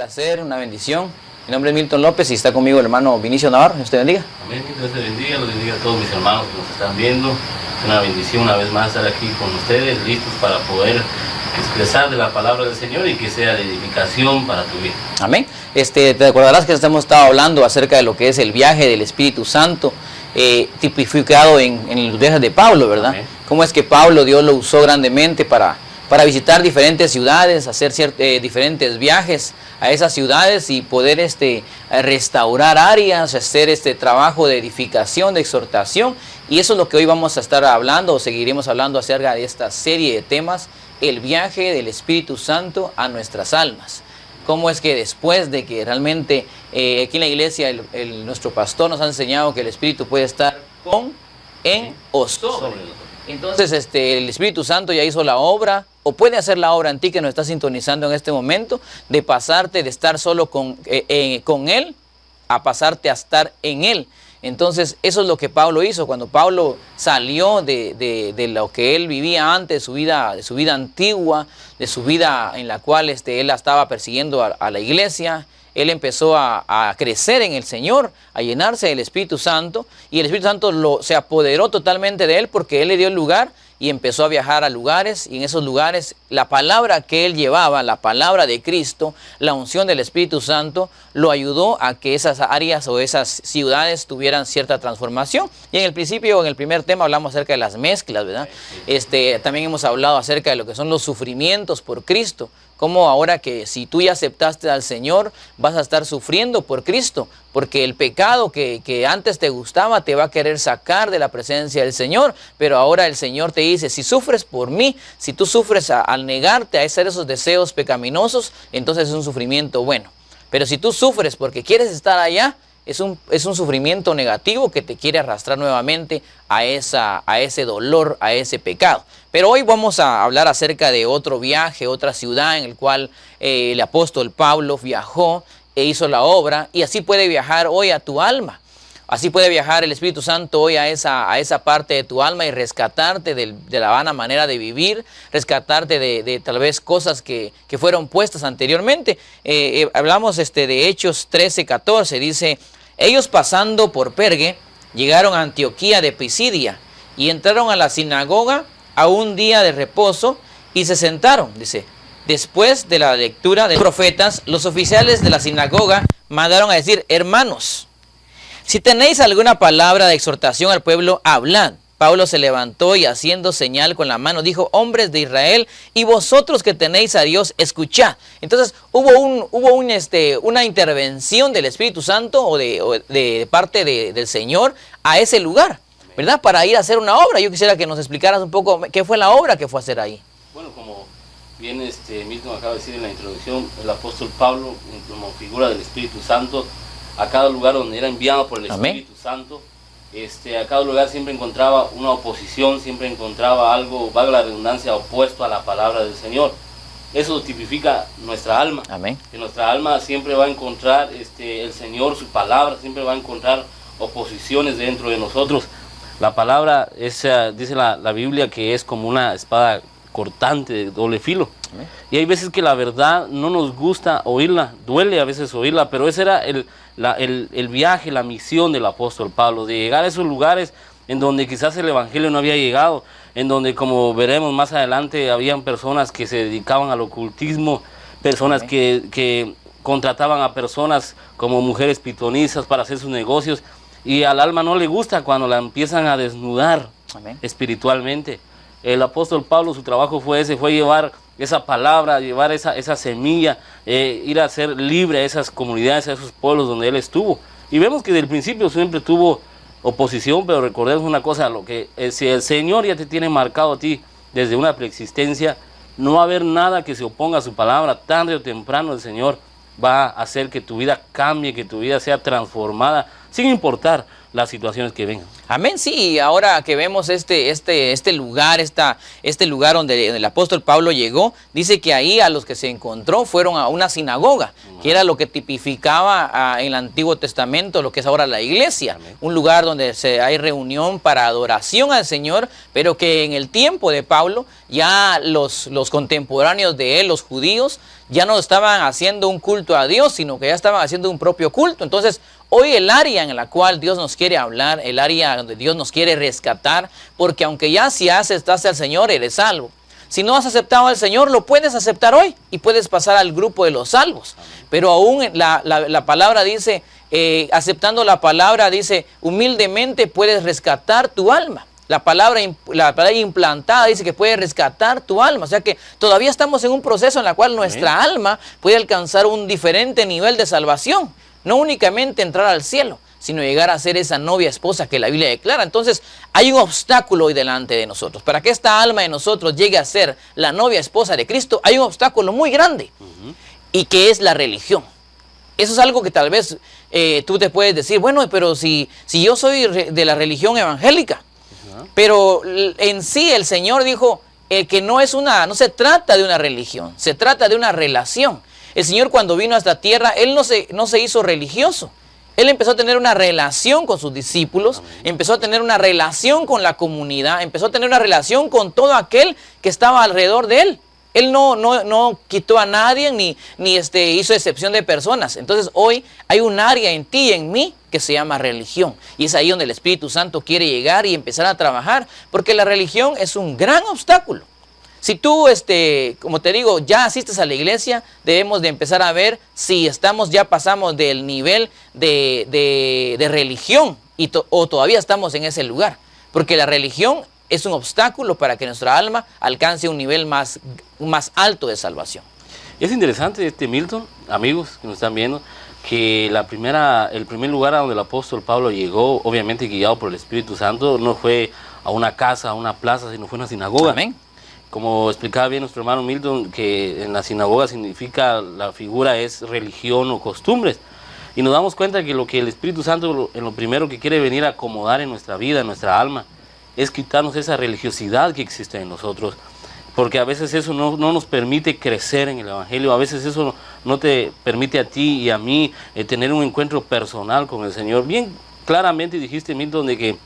placer, una bendición. Mi nombre es Milton López y está conmigo el hermano Vinicio Navarro. Dios te bendiga. Amén, Dios te bendiga, los bendiga a todos mis hermanos que nos están viendo. Es una bendición una vez más estar aquí con ustedes, listos para poder expresar de la palabra del Señor y que sea de edificación para tu vida. Amén. Te acordarás que hemos estado hablando acerca de lo que es el viaje del Espíritu Santo, tipificado en los viajes de Pablo, ¿verdad? Amén. Cómo es que Pablo, Dios lo usó grandemente para visitar diferentes ciudades, hacer diferentes viajes a esas ciudades y poder restaurar áreas, hacer trabajo de edificación, de exhortación. Y eso es lo que hoy vamos a estar hablando, o seguiremos hablando acerca de esta serie de temas, el viaje del Espíritu Santo a nuestras almas. Cómo es que después de que realmente aquí en la iglesia nuestro pastor nos ha enseñado que el Espíritu puede estar en o sobre. Entonces el Espíritu Santo ya hizo la obra, o puede hacer la obra en ti que nos está sintonizando en este momento, de pasarte de estar solo con Él a pasarte a estar en Él. Entonces eso es lo que Pablo hizo. Cuando Pablo salió de lo que él vivía antes, de su vida antigua, de su vida en la cual él estaba persiguiendo a la iglesia, él empezó a crecer en el Señor, a llenarse del Espíritu Santo, y el Espíritu Santo se apoderó totalmente de él porque él le dio el lugar y empezó a viajar a lugares, y en esos lugares la palabra que él llevaba, la palabra de Cristo, la unción del Espíritu Santo, lo ayudó a que esas áreas o esas ciudades tuvieran cierta transformación. Y en el principio, en el primer tema, hablamos acerca de las mezclas, ¿verdad? También hemos hablado acerca de lo que son los sufrimientos por Cristo. Como ahora que si tú ya aceptaste al Señor, vas a estar sufriendo por Cristo, porque el pecado que antes te gustaba te va a querer sacar de la presencia del Señor, pero ahora el Señor te dice, si sufres por mí, si tú sufres al negarte a hacer esos deseos pecaminosos, entonces es un sufrimiento bueno. Pero si tú sufres porque quieres estar allá, es un sufrimiento negativo que te quiere arrastrar nuevamente a ese dolor, a ese pecado. Pero hoy vamos a hablar acerca de otro viaje, otra ciudad en el cual el apóstol Pablo viajó e hizo la obra, y así puede viajar hoy a tu alma. Así puede viajar el Espíritu Santo hoy a esa parte de tu alma y rescatarte de la vana manera de vivir, rescatarte de tal vez cosas que fueron puestas anteriormente. Hablamos de Hechos 13:14, dice, ellos pasando por Perge llegaron a Antioquía de Pisidia y entraron a la sinagoga a un día de reposo y se sentaron, dice. Después de la lectura de los profetas, los oficiales de la sinagoga mandaron a decir, hermanos, si tenéis alguna palabra de exhortación al pueblo, hablad. Pablo se levantó y haciendo señal con la mano dijo, hombres de Israel, y vosotros que tenéis a Dios, escuchad. Entonces hubo una intervención del Espíritu Santo o de parte del Señor a ese lugar, ¿verdad? Para ir a hacer una obra. Yo quisiera que nos explicaras un poco qué fue la obra que fue a hacer ahí. Bueno, como bien mismo acaba de decir en la introducción, el apóstol Pablo, como figura del Espíritu Santo, a cada lugar donde era enviado por el Espíritu Santo, a cada lugar siempre encontraba una oposición, siempre encontraba algo, valga la redundancia, opuesto a la palabra del Señor. Eso tipifica nuestra alma. Amén. Que nuestra alma siempre va a encontrar el Señor, su palabra, siempre va a encontrar oposiciones dentro de nosotros. La palabra, dice la Biblia, que es como una espada cortante de doble filo. Amén. Y hay veces que la verdad no nos gusta oírla, duele a veces oírla, pero ese era el viaje, la misión del apóstol Pablo, de llegar a esos lugares en donde quizás el evangelio no había llegado, en donde, como veremos más adelante, habían personas que se dedicaban al ocultismo, personas que contrataban a personas como mujeres pitonizas para hacer sus negocios, y al alma no le gusta cuando la empiezan a desnudar. Amén. Espiritualmente. El apóstol Pablo, su trabajo fue llevar esa palabra, llevar esa semilla, ir a ser libre a esas comunidades, a esos pueblos donde él estuvo. Y vemos que desde el principio siempre tuvo oposición, pero recordemos una cosa, si el Señor ya te tiene marcado a ti desde una preexistencia, no va a haber nada que se oponga a su palabra. Tarde o temprano el Señor va a hacer que tu vida cambie, que tu vida sea transformada, sin importar las situaciones que vengan. Amén, sí, ahora que vemos este lugar, este lugar donde el apóstol Pablo llegó, dice que ahí a los que se encontró fueron a una sinagoga, que era lo que tipificaba en el Antiguo Testamento lo que es ahora la iglesia. Amén. Un lugar donde hay reunión para adoración al Señor, pero que en el tiempo de Pablo ya los contemporáneos de él, los judíos, ya no estaban haciendo un culto a Dios, sino que ya estaban haciendo un propio culto. Entonces, hoy el área en la cual Dios nos quiere hablar, el área donde Dios nos quiere rescatar, porque aunque ya si aceptaste al Señor, eres salvo. Si no has aceptado al Señor, lo puedes aceptar hoy y puedes pasar al grupo de los salvos. Pero aún la palabra dice, aceptando la palabra, dice, humildemente puedes rescatar tu alma. La palabra implantada dice que puede rescatar tu alma. O sea que todavía estamos en un proceso en el cual nuestra alma puede alcanzar un diferente nivel de salvación. No únicamente entrar al cielo, sino llegar a ser esa novia esposa que la Biblia declara. Entonces hay un obstáculo hoy delante de nosotros. Para que esta alma de nosotros llegue a ser la novia esposa de Cristo, hay un obstáculo muy grande. Y que es la religión. Eso es algo que tal vez tú te puedes decir, bueno, pero si yo soy de la religión evangélica, pero en sí el Señor dijo que no se trata de una religión, se trata de una relación. El Señor cuando vino a esta tierra, Él no se hizo religioso. Él empezó a tener una relación con sus discípulos, empezó a tener una relación con la comunidad, empezó a tener una relación con todo aquel que estaba alrededor de Él. Él no quitó a nadie ni hizo excepción de personas. Entonces hoy hay un área en ti y en mí que se llama religión. Y es ahí donde el Espíritu Santo quiere llegar y empezar a trabajar. Porque la religión es un gran obstáculo. Si tú, como te digo, ya asistes a la iglesia, debemos de empezar a ver si ya pasamos del nivel de religión o todavía estamos en ese lugar. Porque la religión es un obstáculo para que nuestra alma alcance un nivel más alto de salvación. Es interesante, Milton, amigos que nos están viendo, que el primer lugar a donde el apóstol Pablo llegó, obviamente guiado por el Espíritu Santo, no fue a una casa, a una plaza, sino fue a una sinagoga. Amén. Como explicaba bien nuestro hermano Milton, que en la sinagoga significa, la figura es religión o costumbres. Y nos damos cuenta que lo que el Espíritu Santo, en lo primero que quiere venir a acomodar en nuestra vida, en nuestra alma, es quitarnos esa religiosidad que existe en nosotros, porque a veces eso no nos permite crecer en el Evangelio, a veces eso no te permite a ti y a mí tener un encuentro personal con el Señor. Bien claramente dijiste, Milton, de que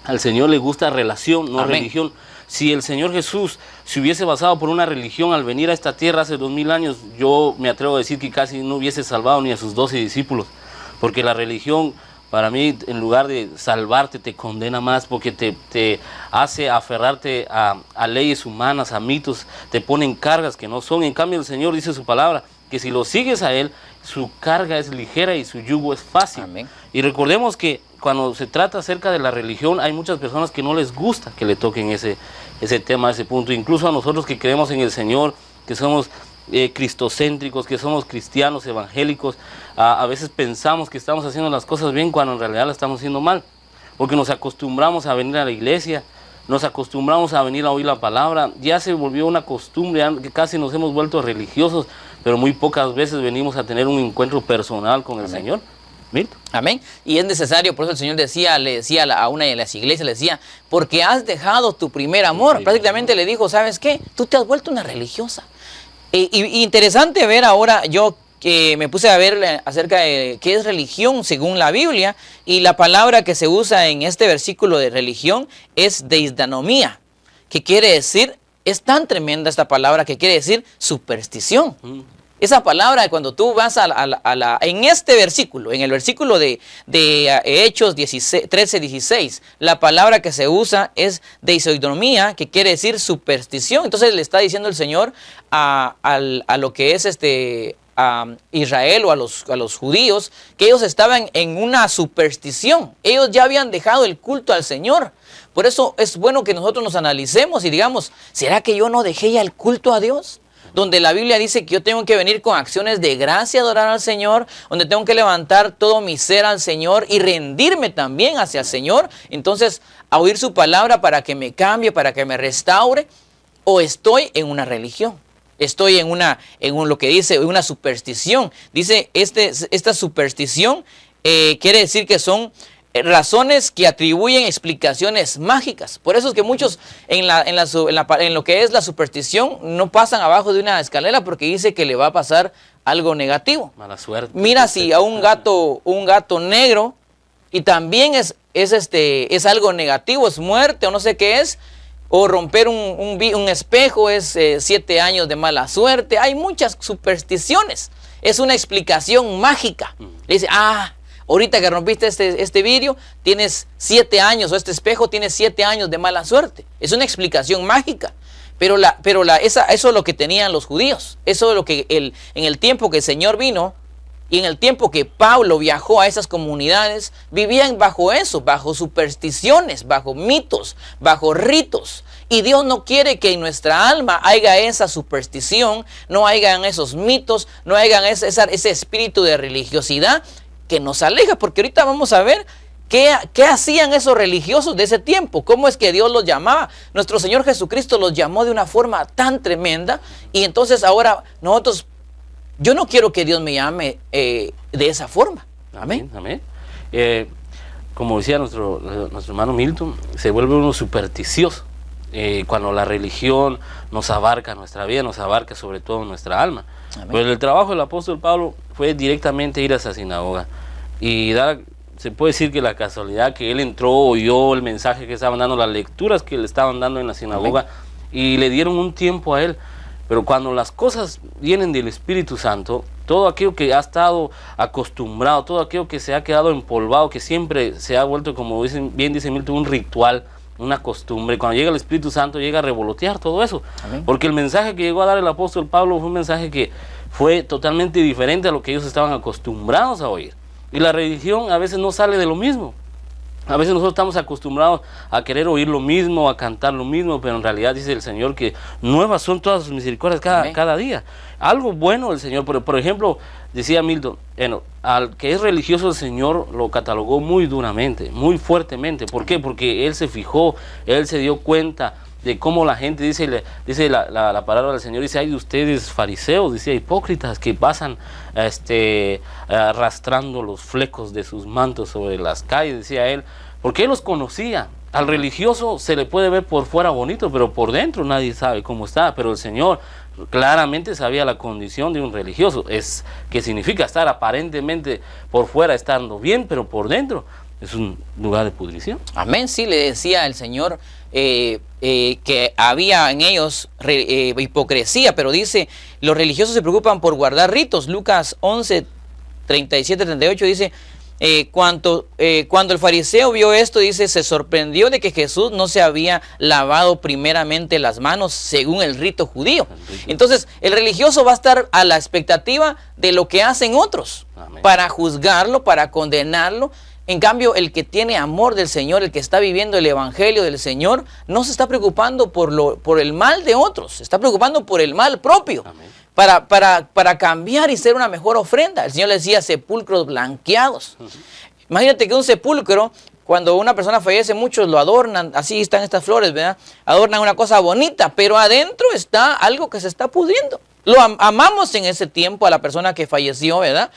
al Señor le gusta relación, no Amén. Religión. Si el Señor Jesús se hubiese basado por una religión al venir a esta tierra hace 2000 años, yo me atrevo a decir que casi no hubiese salvado ni a sus 12 discípulos, porque la religión, para mí, en lugar de salvarte, te condena más, porque te hace aferrarte a leyes humanas, a mitos, te ponen cargas que no son. En cambio, el Señor dice su palabra, que si lo sigues a Él, su carga es ligera y su yugo es fácil. Amén. Y recordemos que cuando se trata acerca de la religión, hay muchas personas que no les gusta que le toquen ese tema, ese punto. Incluso a nosotros que creemos en el Señor, que somos cristocéntricos, que somos cristianos evangélicos, a veces pensamos que estamos haciendo las cosas bien cuando en realidad las estamos haciendo mal, porque nos acostumbramos a venir a la iglesia, nos acostumbramos a venir a oír la palabra, ya se volvió una costumbre, que casi nos hemos vuelto religiosos, pero muy pocas veces venimos a tener un encuentro personal con el Amén. Señor. ¿Milton? Amén. Y es necesario, por eso el Señor le decía a una de las iglesias, le decía, porque has dejado tu primer amor. Sí, Prácticamente le dijo, ¿sabes qué? Tú te has vuelto una religiosa. Interesante ver ahora, yo que me puse a ver acerca de qué es religión según la Biblia, y la palabra que se usa en este versículo de religión es deisdanomía, que quiere decir, es tan tremenda esta palabra que quiere decir superstición. Esa palabra, cuando tú vas en este versículo, en el versículo de Hechos 13:16, la palabra que se usa es deisoidomía, que quiere decir superstición. Entonces le está diciendo el Señor a lo que es a Israel o a los judíos, que ellos estaban en una superstición. Ellos ya habían dejado el culto al Señor. Por eso es bueno que nosotros nos analicemos y digamos, ¿será que yo no dejé ya el culto a Dios? Donde la Biblia dice que yo tengo que venir con acciones de gracia a adorar al Señor, donde tengo que levantar todo mi ser al Señor y rendirme también hacia el Señor. Entonces, a oír su palabra para que me cambie, para que me restaure, o estoy en una religión. Estoy en lo que dice una superstición. Dice, esta superstición quiere decir que son razones que atribuyen explicaciones mágicas. Por eso es que muchos en lo que es la superstición no pasan abajo de una escalera porque dice que le va a pasar algo negativo. Mala suerte. Mira si a un gato negro y también es algo negativo, es muerte o no sé qué es, o romper un espejo es 7 años de mala suerte. Hay muchas supersticiones. Es una explicación mágica. Le dice, ahorita que rompiste este vidrio, tienes 7 años, o este espejo tiene 7 años de mala suerte. Es una explicación mágica. Pero eso es lo que tenían los judíos. Eso es lo que en el tiempo que el Señor vino y en el tiempo que Pablo viajó a esas comunidades, vivían bajo eso, bajo supersticiones, bajo mitos, bajo ritos. Y Dios no quiere que en nuestra alma haya esa superstición, no hayan esos mitos, no hayan ese espíritu de religiosidad que nos aleja. Porque ahorita vamos a ver qué hacían esos religiosos de ese tiempo, cómo es que Dios los llamaba. Nuestro Señor Jesucristo los llamó de una forma tan tremenda. Y entonces ahora nosotros, yo no quiero que Dios me llame de esa forma. Amén. Amén. Como decía nuestro hermano Milton, se vuelve uno supersticioso. Cuando la religión nos abarca nuestra vida, nos abarca sobre todo nuestra alma. Pues el trabajo del apóstol Pablo fue directamente ir a esa sinagoga y se puede decir que la casualidad que él entró, oyó el mensaje que estaban dando, las lecturas que le estaban dando en la sinagoga, y le dieron un tiempo a él. Pero cuando las cosas vienen del Espíritu Santo, todo aquello que ha estado acostumbrado, todo aquello que se ha quedado empolvado, que siempre se ha vuelto, como bien dice Milton, un ritual, una costumbre, cuando llega el Espíritu Santo llega a revolotear todo eso. Amén. Porque el mensaje que llegó a dar el apóstol Pablo fue un mensaje que fue totalmente diferente a lo que ellos estaban acostumbrados a oír. Y la religión a veces no sale de lo mismo. A veces nosotros estamos acostumbrados a querer oír lo mismo, a cantar lo mismo, pero en realidad dice el Señor que nuevas son todas sus misericordias cada día. Algo bueno del Señor, por ejemplo, decía Milton, al que es religioso el Señor lo catalogó muy duramente, muy fuertemente. ¿Por qué? Porque Él se fijó, Él se dio cuenta de cómo la gente, dice la palabra del Señor, dice, hay de ustedes fariseos, dice, hipócritas que pasan arrastrando los flecos de sus mantos sobre las calles, decía él, porque él los conocía. Al religioso se le puede ver por fuera bonito, pero por dentro nadie sabe cómo está. Pero el Señor claramente sabía la condición de un religioso, es que significa estar aparentemente por fuera estando bien, pero por dentro es un lugar de pudrición. Amén, sí, le decía el Señor que había en ellos hipocresía, pero dice, los religiosos se preocupan por guardar ritos. Lucas 11, 37, 38 dice, cuando el fariseo vio esto, dice, se sorprendió de que Jesús no se había lavado primeramente las manos según el rito judío. Entonces, el religioso va a estar a la expectativa de lo que hacen otros. Amén. Para juzgarlo, para condenarlo. En cambio, el que tiene amor del Señor, el que está viviendo el evangelio del Señor, no se está preocupando por el mal de otros, se está preocupando por el mal propio. Amén. Para cambiar y ser una mejor ofrenda. El Señor le decía sepulcros blanqueados. Imagínate que un sepulcro, cuando una persona fallece, muchos lo adornan, así están estas flores, ¿verdad? Adornan una cosa bonita, pero adentro está algo que se está pudriendo. Lo amamos en ese tiempo a la persona que falleció, ¿verdad?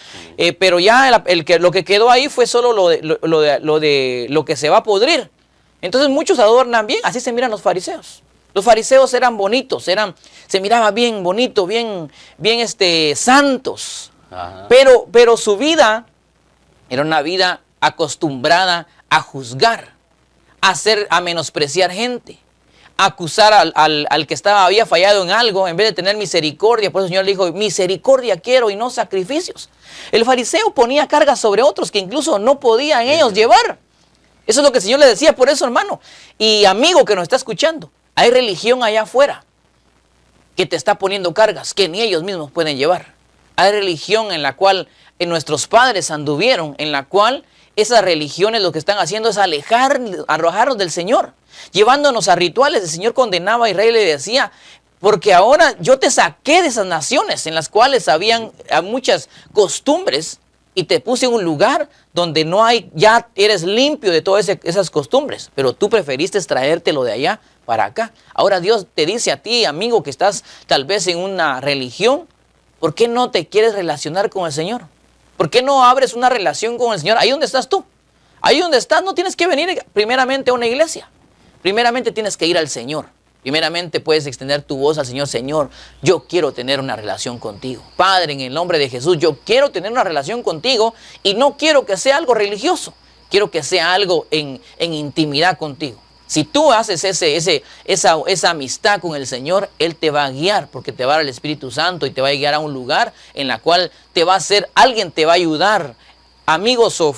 Pero ya lo que quedó ahí fue solo lo que se va a pudrir. Entonces muchos adornan bien, así se miran los fariseos. Los fariseos eran bonitos, se miraba bien bonito, bien santos. Pero su vida era una vida acostumbrada a juzgar, a menospreciar gente, a acusar al que había fallado en algo, en vez de tener misericordia. Por eso el Señor le dijo, misericordia quiero y no sacrificios. El fariseo ponía cargas sobre otros que incluso no podían ellos llevar. Eso es lo que el Señor le decía. Por eso, hermano y amigo que nos está escuchando, hay religión allá afuera que te está poniendo cargas que ni ellos mismos pueden llevar. Hay religión en la cual nuestros padres anduvieron, en la cual esas religiones lo que están haciendo es arrojarnos del Señor, llevándonos a rituales. El Señor condenaba a Israel y le decía, porque ahora yo te saqué de esas naciones en las cuales habían muchas costumbres y te puse en un lugar donde ya eres limpio de todas esas costumbres, pero tú preferiste traértelo de allá para acá. Ahora Dios te dice a ti, amigo, que estás tal vez en una religión, ¿por qué no te quieres relacionar con el Señor? ¿Por qué no abres una relación con el Señor ahí donde estás tú? Ahí donde estás no tienes que venir primeramente a una iglesia. Primeramente tienes que ir al Señor. Primeramente puedes extender tu voz al Señor. Señor, yo quiero tener una relación contigo. Padre, en el nombre de Jesús, yo quiero tener una relación contigo y no quiero que sea algo religioso. Quiero que sea algo en intimidad contigo. Si tú haces esa amistad con el Señor, Él te va a guiar porque te va a dar el Espíritu Santo y te va a guiar a un lugar en la cual te va a hacer, alguien te va a ayudar. Amigos o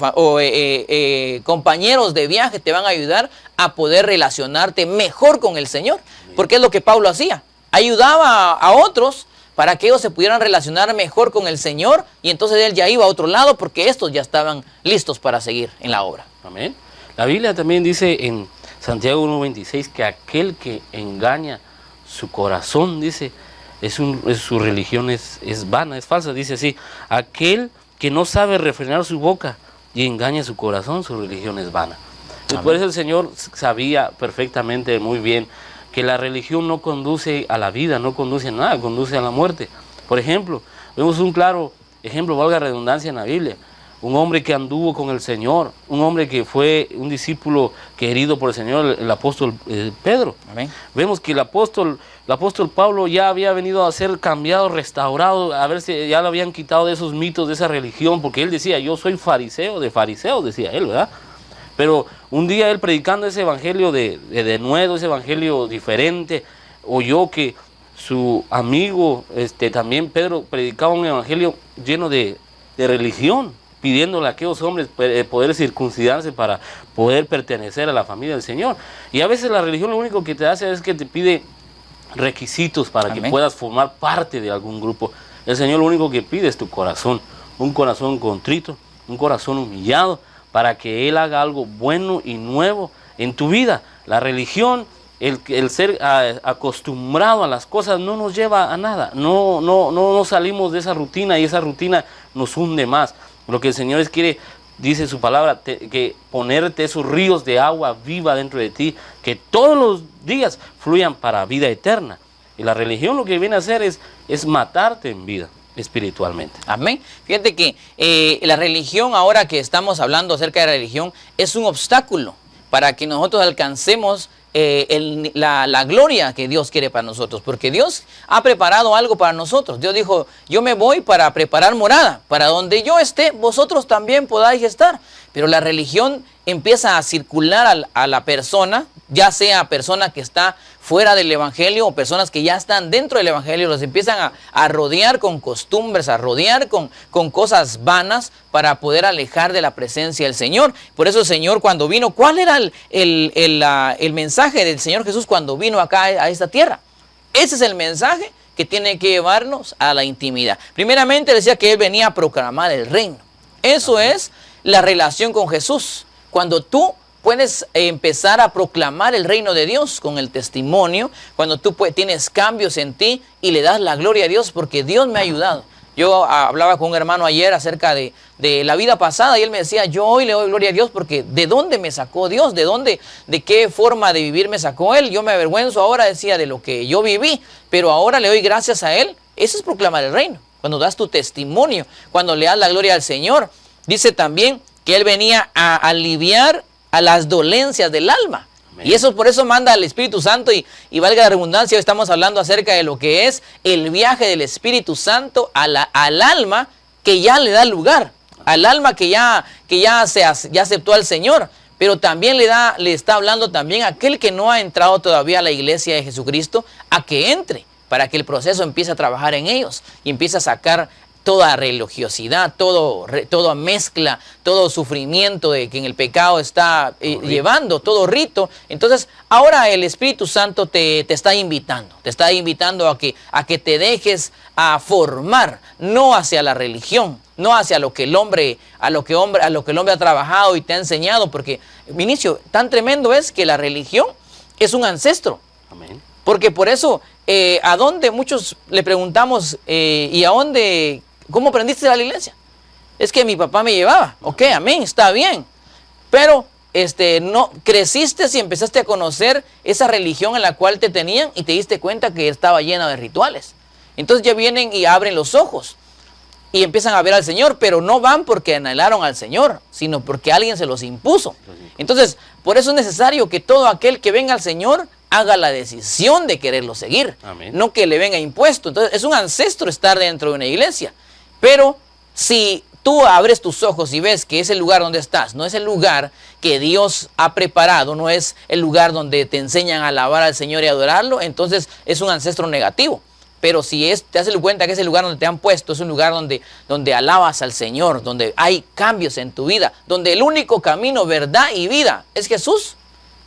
compañeros de viaje te van a ayudar a poder relacionarte mejor con el Señor. Porque es lo que Pablo hacía. Ayudaba a otros para que ellos se pudieran relacionar mejor con el Señor. Y entonces él ya iba a otro lado porque estos ya estaban listos para seguir en la obra. Amén. La Biblia también dice en Santiago 1:26 que aquel que engaña su corazón, dice, su religión es vana, es falsa. Dice así, aquel que no sabe refrenar su boca y engaña su corazón, su religión es vana. Y por eso el Señor sabía perfectamente, muy bien, que la religión no conduce a la vida, no conduce a nada, conduce a la muerte. Por ejemplo, vemos un claro ejemplo, valga redundancia, en la Biblia. Un hombre que anduvo con el Señor, un hombre que fue un discípulo querido por el Señor, el apóstol Pedro. Amén. Vemos que el apóstol Pablo ya había venido a ser cambiado, restaurado, a ver si ya lo habían quitado de esos mitos, de esa religión, porque él decía, yo soy fariseo de fariseos, decía él, ¿verdad? Pero un día él predicando ese evangelio de nuevo, ese evangelio diferente, oyó que su amigo, también Pedro, predicaba un evangelio lleno de religión, pidiéndole a aquellos hombres poder circuncidarse para poder pertenecer a la familia del Señor. Y a veces la religión lo único que te hace es que te pide requisitos para que puedas formar parte de algún grupo. El Señor lo único que pide es tu corazón, un corazón contrito, un corazón humillado, para que Él haga algo bueno y nuevo en tu vida. La religión, el ser acostumbrado a las cosas no nos lleva a nada. No salimos de esa rutina y esa rutina nos hunde más. Lo que el Señor quiere, dice su palabra, que ponerte esos ríos de agua viva dentro de ti, que todos los días fluyan para vida eterna. Y la religión lo que viene a hacer es matarte en vida espiritualmente. Amén. Fíjate que la religión, ahora que estamos hablando acerca de la religión, es un obstáculo para que nosotros alcancemos la gloria que Dios quiere para nosotros, porque Dios ha preparado algo para nosotros. Dios dijo, yo me voy para preparar morada, para donde yo esté, vosotros también podáis estar. Pero la religión empieza a circular a la persona, ya sea persona que está fuera del evangelio o personas que ya están dentro del evangelio, los empiezan a rodear con costumbres, a rodear con cosas vanas para poder alejar de la presencia del Señor. Por eso el Señor cuando vino, ¿cuál era el mensaje del Señor Jesús cuando vino acá a esta tierra? Ese es el mensaje que tiene que llevarnos a la intimidad. Primeramente decía que Él venía a proclamar el reino. Eso es la relación con Jesús. Cuando tú puedes empezar a proclamar el reino de Dios con el testimonio, cuando tú tienes cambios en ti y le das la gloria a Dios porque Dios me ha ayudado. Yo hablaba con un hermano ayer acerca de la vida pasada y él me decía, yo hoy le doy gloria a Dios porque ¿de dónde me sacó Dios? ¿De qué forma de vivir me sacó Él? Yo me avergüenzo ahora, decía, de lo que yo viví, pero ahora le doy gracias a Él. Eso es proclamar el reino. Cuando das tu testimonio, cuando le das la gloria al Señor. Dice también que Él venía a aliviar a las dolencias del alma. Amén. Y eso por eso manda al Espíritu Santo y valga la redundancia, hoy estamos hablando acerca de lo que es el viaje del Espíritu Santo al alma que ya le da lugar, al alma que ya aceptó al Señor, pero también le está hablando también a aquel que no ha entrado todavía a la iglesia de Jesucristo, a que entre, para que el proceso empiece a trabajar en ellos y empiece a sacar toda religiosidad, toda mezcla, todo sufrimiento de que en el pecado está llevando, todo rito. Entonces, ahora el Espíritu Santo te está invitando a que te dejes a formar, no hacia la religión, no hacia lo que el hombre ha trabajado y te ha enseñado, porque, Vinicio, tan tremendo es que la religión es un ancestro. Amén. Porque por eso, ¿a dónde muchos le preguntamos y a dónde? ¿Cómo aprendiste a la iglesia? Es que mi papá me llevaba. Ok, amén, está bien. Pero no creciste y empezaste a conocer esa religión en la cual te tenían y te diste cuenta que estaba llena de rituales. Entonces ya vienen y abren los ojos. y empiezan a ver al Señor, pero no van porque anhelaron al Señor, sino porque alguien se los impuso. Entonces, por eso es necesario que todo aquel que venga al Señor haga la decisión de quererlo seguir. Amén. No que le venga impuesto. Entonces, es un ancestro estar dentro de una iglesia. Pero si tú abres tus ojos y ves que ese lugar donde estás no es el lugar que Dios ha preparado, no es el lugar donde te enseñan a alabar al Señor y adorarlo, entonces es un ancestro negativo. Pero si te das cuenta que ese lugar donde te han puesto es un lugar donde alabas al Señor, donde hay cambios en tu vida, donde el único camino, verdad y vida es Jesús,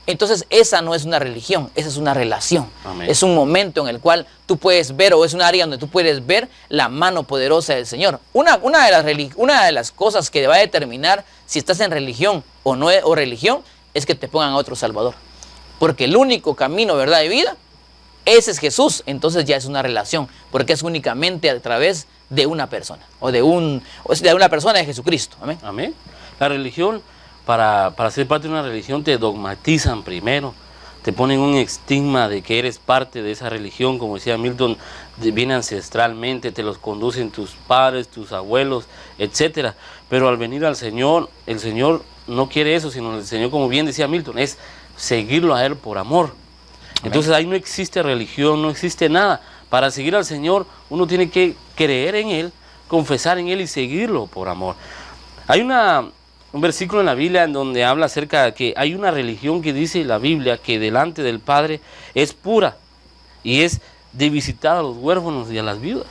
entonces esa no es una religión, esa es una relación. Amén. Es un momento en el cual tú puedes ver, o es un área donde tú puedes ver la mano poderosa del Señor. Una de las cosas que va a determinar si estás en religión o no o religión es que te pongan a otro Salvador. Porque el único camino, verdad y vida, ese es Jesús. Entonces ya es una relación, porque es únicamente a través de una persona, o de una persona de Jesucristo. Amén. Amén. La religión, para ser parte de una religión, te dogmatizan primero, te ponen un estigma de que eres parte de esa religión, como decía Milton, viene ancestralmente, te los conducen tus padres, tus abuelos, etcétera. Pero al venir al Señor, el Señor no quiere eso, sino el Señor, como bien decía Milton, es seguirlo a Él por amor. Entonces ahí no existe religión, no existe nada. Para seguir al Señor uno tiene que creer en Él, confesar en Él y seguirlo por amor. Hay un versículo en la Biblia en donde habla acerca de que hay una religión que dice la Biblia que delante del Padre es pura y es de visitar a los huérfanos y a las viudas.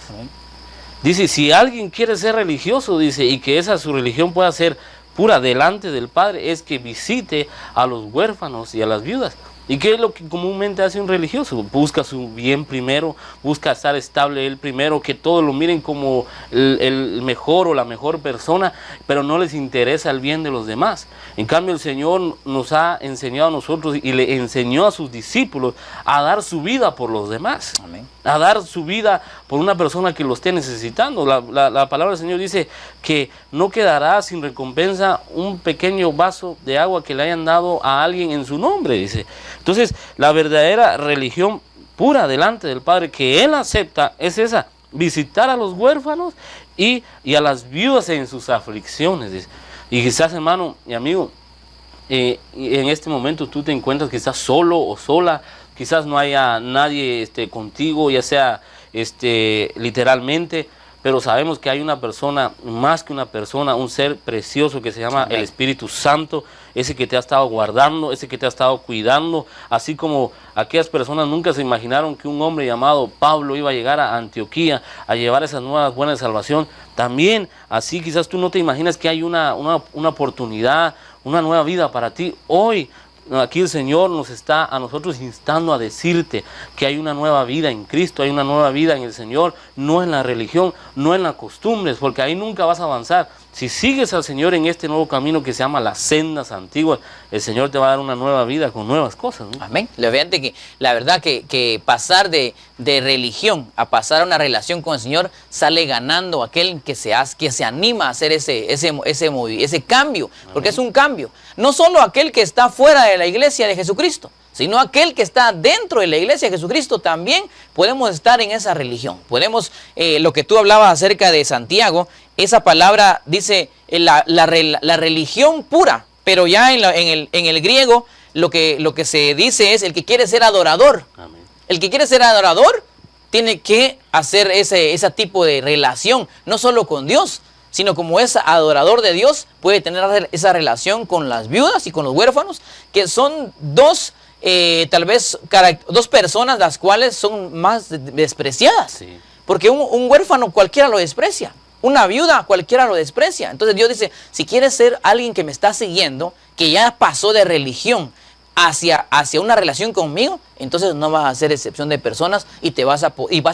Dice, si alguien quiere ser religioso, dice, y que esa su religión pueda ser pura delante del Padre, es que visite a los huérfanos y a las viudas. ¿Y qué es lo que comúnmente hace un religioso? Busca su bien primero, busca estar estable él primero, que todos lo miren como el mejor o la mejor persona, pero no les interesa el bien de los demás. En cambio, el Señor nos ha enseñado a nosotros y le enseñó a sus discípulos a dar su vida por los demás. Amén. A dar su vida por una persona que lo esté necesitando. La palabra del Señor dice que no quedará sin recompensa un pequeño vaso de agua que le hayan dado a alguien en su nombre, dice. Entonces, la verdadera religión pura delante del Padre que Él acepta es esa, visitar a los huérfanos y a las viudas en sus aflicciones, dice. Y quizás, hermano y amigo, en este momento tú te encuentras que estás solo o sola, quizás no haya nadie contigo, ya sea literalmente, pero sabemos que hay una persona, más que una persona, un ser precioso que se llama el Espíritu Santo, ese que te ha estado guardando, ese que te ha estado cuidando, así como aquellas personas nunca se imaginaron que un hombre llamado Pablo iba a llegar a Antioquía a llevar esas nuevas buenas de salvación. También, así quizás tú no te imaginas que hay una oportunidad, una nueva vida para ti hoy. Aquí el Señor nos está a nosotros instando a decirte que hay una nueva vida en Cristo, hay una nueva vida en el Señor, no en la religión, no en las costumbres, porque ahí nunca vas a avanzar. Si sigues al Señor en este nuevo camino que se llama las sendas antiguas, el Señor te va a dar una nueva vida con nuevas cosas, ¿no? Amén. La verdad que pasar de religión a pasar a una relación con el Señor sale ganando aquel que se anima a hacer ese cambio, porque es un cambio. No solo aquel que está fuera de la iglesia de Jesucristo, sino aquel que está dentro de la iglesia de Jesucristo también podemos estar en esa religión. Podemos, lo que tú hablabas acerca de Santiago, esa palabra dice la religión pura, pero ya en el griego lo que se dice es el que quiere ser adorador. Amén. El que quiere ser adorador tiene que hacer ese tipo de relación, no solo con Dios, sino como es adorador de Dios, puede tener esa relación con las viudas y con los huérfanos, que son tal vez dos personas las cuales son más despreciadas. Sí. Porque un huérfano cualquiera lo desprecia, una viuda cualquiera lo desprecia. Entonces Dios dice, si quieres ser alguien que me está siguiendo, que ya pasó de religión hacia una relación conmigo, entonces no vas a hacer excepción de personas y vas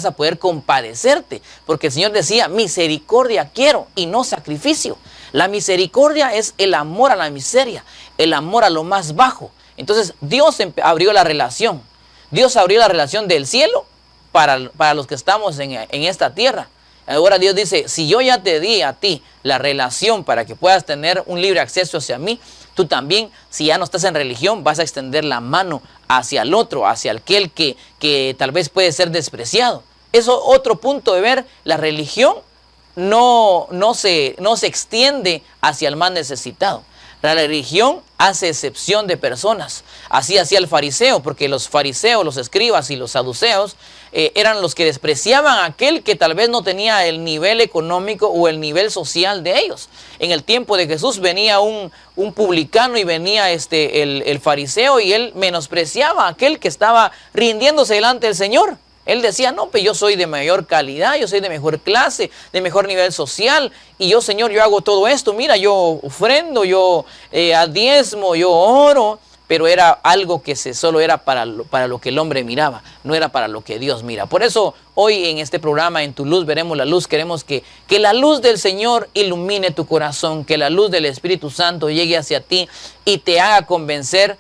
a poder compadecerte, porque el Señor decía, misericordia quiero y no sacrificio. La misericordia es el amor a la miseria, el amor a lo más bajo. Entonces Dios abrió la relación. Dios abrió la relación del cielo para los que estamos en esta tierra. Ahora Dios dice, si yo ya te di a ti la relación para que puedas tener un libre acceso hacia mí, tú también, si ya no estás en religión, vas a extender la mano hacia el otro, hacia aquel que tal vez puede ser despreciado. Eso es otro punto de ver la religión no se extiende hacia el más necesitado. La religión hace excepción de personas. Así hacía el fariseo, porque los fariseos, los escribas y los saduceos eran los que despreciaban a aquel que tal vez no tenía el nivel económico o el nivel social de ellos. En el tiempo de Jesús venía un publicano y venía el fariseo, y él menospreciaba a aquel que estaba rindiéndose delante del Señor. Él decía, no, pues yo soy de mayor calidad, yo soy de mejor clase, de mejor nivel social, y yo, Señor, yo hago todo esto. Mira, yo ofrendo, yo diezmo, yo oro, pero era algo que solo era para lo que el hombre miraba, no era para lo que Dios mira. Por eso hoy en este programa, En Tu Luz Veremos la Luz, queremos que la luz del Señor ilumine tu corazón, que la luz del Espíritu Santo llegue hacia ti y te haga convencer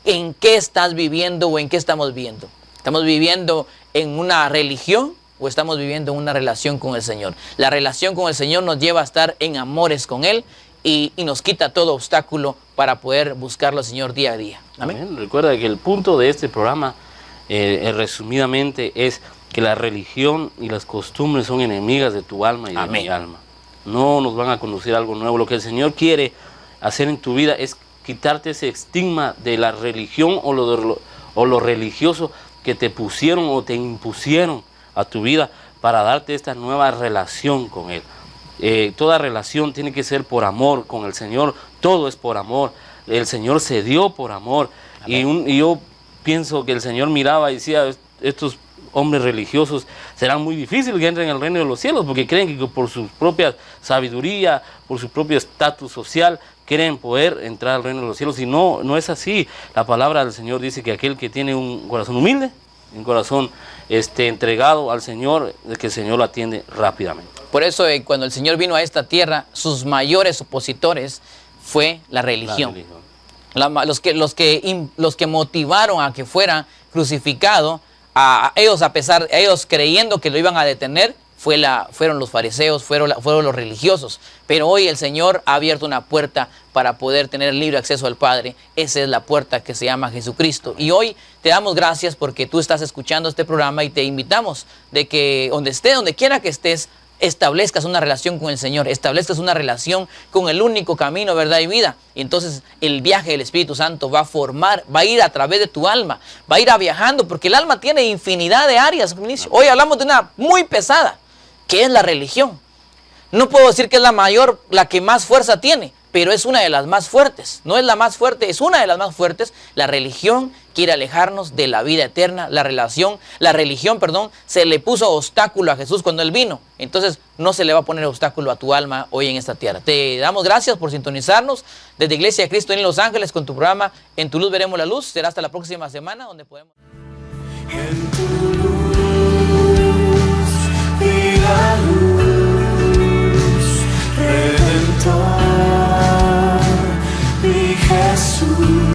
en qué estás viviendo o en qué estamos viviendo. ¿Estamos viviendo en una religión o estamos viviendo en una relación con el Señor? La relación con el Señor nos lleva a estar en amores con Él y nos quita todo obstáculo para poder buscarlo al Señor día a día. Amén. Amén. Recuerda que el punto de este programa, resumidamente, es que la religión y las costumbres son enemigas de tu alma y de mi alma. No nos van a conducir a algo nuevo. Lo que el Señor quiere hacer en tu vida es quitarte ese estigma de la religión o lo religioso que te pusieron o te impusieron a tu vida para darte esta nueva relación con Él. Toda relación tiene que ser por amor con el Señor, todo es por amor. El Señor se dio por amor. Y yo pienso que el Señor miraba y decía, estos hombres religiosos serán muy difíciles que entren en el reino de los cielos, porque creen que por su propia sabiduría, por su propio estatus social, quieren poder entrar al reino de los cielos. Y no es así. La palabra del Señor dice que aquel que tiene un corazón humilde, un corazón entregado al Señor, es que el Señor lo atiende rápidamente. Por eso cuando el Señor vino a esta tierra, sus mayores opositores fue la religión. Los que motivaron a que fuera crucificado, a ellos creyendo que lo iban a detener, fueron los fariseos, fueron los religiosos. Pero hoy el Señor ha abierto una puerta para poder tener libre acceso al Padre. Esa es la puerta que se llama Jesucristo. Y hoy te damos gracias porque tú estás escuchando este programa y te invitamos de que donde quiera que estés, establezcas una relación con el Señor, establezcas una relación con el único camino, verdad y vida. Y entonces el viaje del Espíritu Santo va a ir a través de tu alma, va a ir viajando, porque el alma tiene infinidad de áreas. Hoy hablamos de una muy pesada, que es la religión. No puedo decir que es la que más fuerza tiene, pero es una de las más fuertes. No es la más fuerte, es una de las más fuertes. La religión quiere alejarnos de la vida eterna. La religión, se le puso obstáculo a Jesús cuando Él vino. Entonces no se le va a poner obstáculo a tu alma hoy en esta tierra. Te damos gracias por sintonizarnos desde Iglesia de Cristo en Los Ángeles con tu programa En Tu Luz Veremos la Luz. Será hasta la próxima semana donde podemos...